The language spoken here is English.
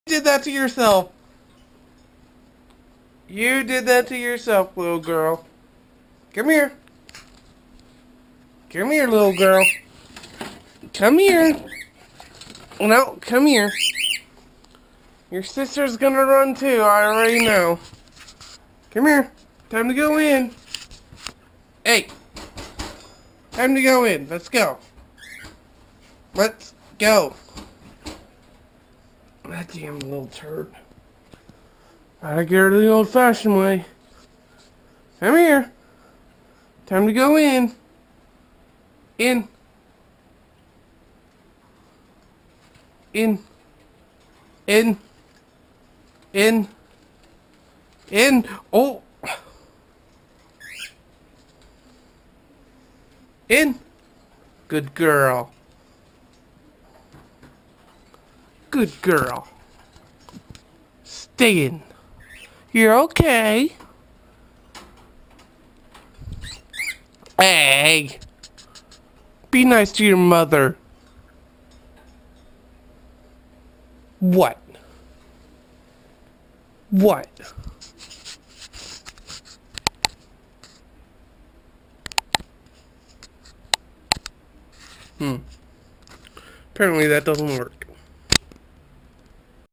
did that to yourself. You did that to yourself, little girl. Come here. Come here, little girl. Come here. No, come here. Your sister's gonna run too, I already know. Come here. Time to go in. Hey. Time to go in. Let's go. Let's go. That damn little turd. Gotta get her the old-fashioned way. Come here. Time to go in. In. In. In. In. In. Oh. In. Good girl. Good girl. Stay in. You're okay. Hey. Be nice to your mother. What? What? Apparently that doesn't work.